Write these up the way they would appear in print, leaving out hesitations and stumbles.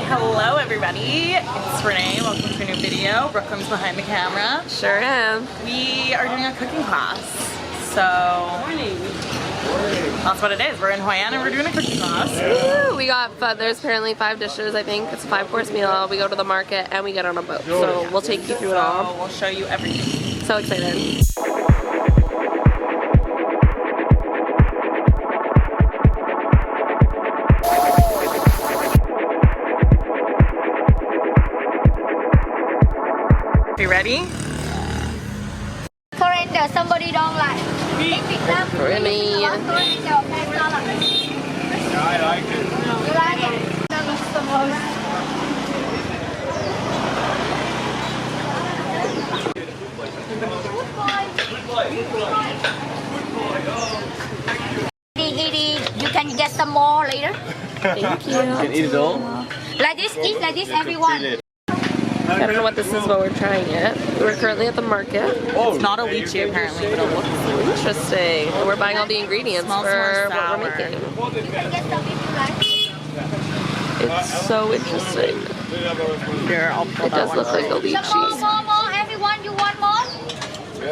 Hello everybody, it's Renee. Welcome to a new video. Brooklyn's behind the camera. Sure am. We are doing a cooking class. So that's what it is. We're in Hoi An and we're doing a cooking class. Woo! We got, there's apparently 5 dishes, I think. It's a 5-course meal. We go to the market and we get on a boat. So we'll take you through it all. We'll show you everything. So excited. You ready? Coriander, somebody don't like. Renae. I like it. You like it? That looks the most. Eat. You can get some more later. Thank you. You can eat it all. Like this, eat like this, everyone. I don't know what this is, but we're trying it. We're currently at the market. It's not a lychee apparently, but it looks Interesting. And we're buying all the ingredients Smells for more what we're sour. making. You can get some if you like. It's so interesting. Here, I'll pull It that does one look like a Some lychee. more. Everyone, you want more?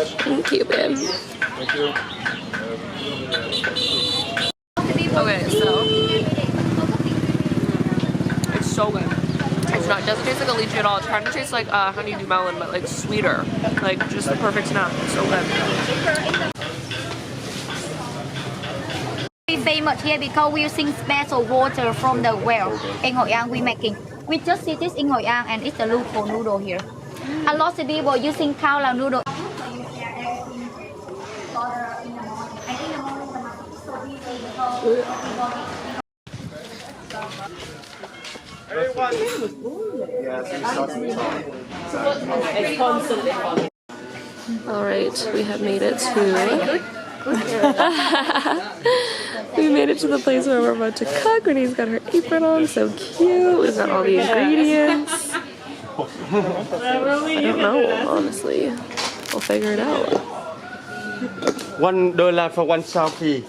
Thank you, babe. Thank you. Okay, so it's so good. It's not, it doesn't taste like a lychee at all. It's kind of tastes like honeydew melon, but like sweeter. Like just the perfect snap. It's so good. We famous here because we using special water from the well in Hoi An. We just see this in Hoi An and it's a local noodle here. A lot of people using cow lao noodle. Alright, we have made it to we made it to the place where we're about to cook. Renee's got her apron on, so cute. We've got all the ingredients. I don't know, honestly. We'll figure it out. $1 for one selfie.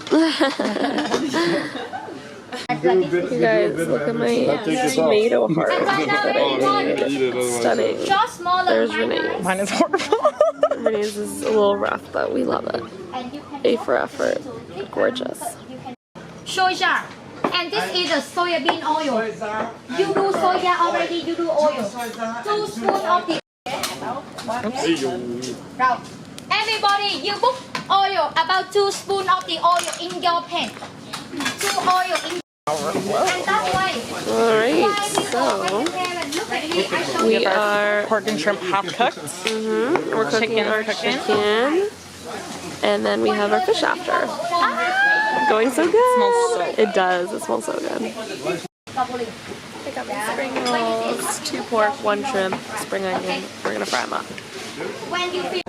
You guys, look at my tomato heart that I made. Stunning. There's Renee's. Mine is horrible. Renee's is a little rough, but we love it. A for effort. Gorgeous. Soya. And this is the soybean oil. You do soya already, you do oil. 2 spoons of the Now, everybody, you book oil, about 2 spoons of the oil in your pan. 2 oil in and that way. Alright, so we are Pork and shrimp half cooked. we're cooking our chicken. And then we have our fish after. Going so good. Smells so good. It does. It smells so good. Pick up my spring rolls. 2 pork, 1 shrimp, spring onion. We're gonna fry them up. When you feel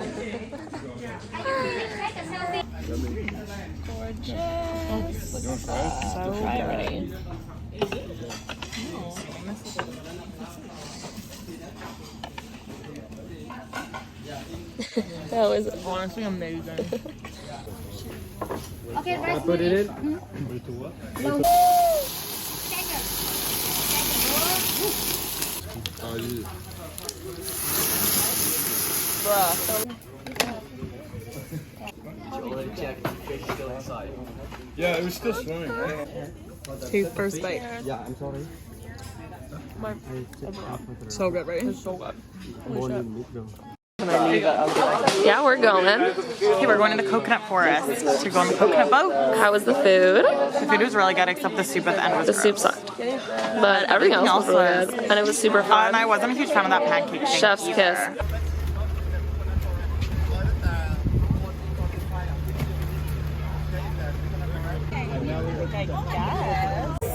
So pretty. That was Honestly amazing. Okay, rice. Put it in. Yeah, it was still swimming, right? Take first bite. Yeah, I'm sorry. So good, right? so good. Can I leave it? Yeah, we're going. Okay, we're going to the coconut forest to go on the coconut boat. How was the food? The food was really good, except the soup at the end was The gross. soup sucked. But everything else was really good. And it was super fun. And I wasn't a huge fan of that pancake thing Chef's either. kiss.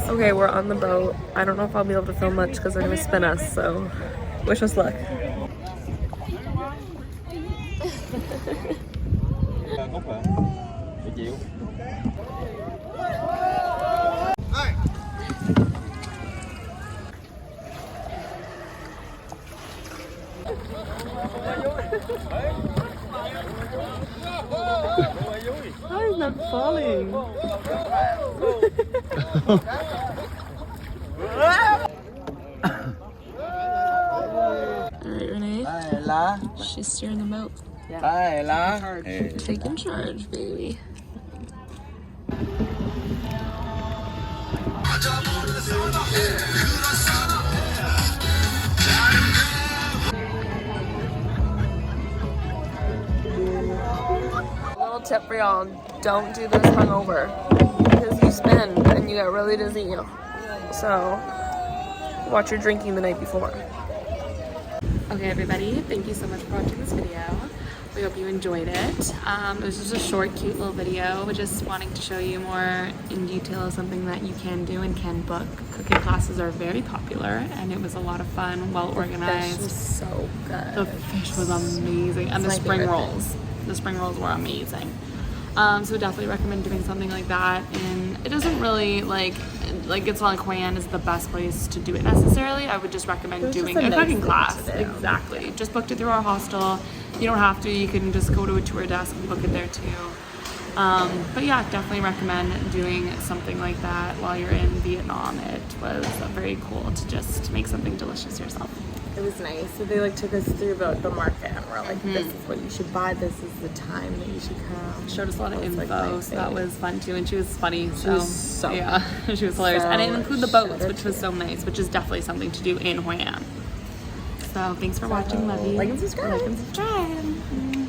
Okay, we're on the boat. I don't know if I'll be able to film much because they're gonna spin us, so wish us luck. How is not falling? lá. She's steering the boat. Vai lá. Taking charge, baby. Little tip for y'all, don't do this hungover because you spin and you get really dizzy. So watch your drinking the night before. Okay everybody, thank you so much for watching this video. We hope you enjoyed it. It was just a short, cute little video, just wanting to show you more in detail of something that you can do and can book. Cooking classes are very popular and it was a lot of fun, well organized. The fish was so good. The fish was amazing. And the spring rolls. The spring rolls were amazing. So definitely recommend doing something like that. And it doesn't really like it's not like Hoi An is the best place to do it necessarily. I would just recommend doing a cooking class. Exactly. Just booked it through our hostel. You don't have to. You can just go to a tour desk and book it there too. But yeah, definitely recommend doing something like that while you're in Vietnam. It was very cool to just make something delicious yourself. It was nice. So they like took us through the market and we're like, this is what you should buy. This is the time that you should come. Showed us a lot of info, like so that was fun too. And she was funny. She was so yeah, she was hilarious. so And it included the boats, which was too. so nice, which is definitely something to do in Hoi An. So thanks for watching. Love you. Like and subscribe. Like and subscribe.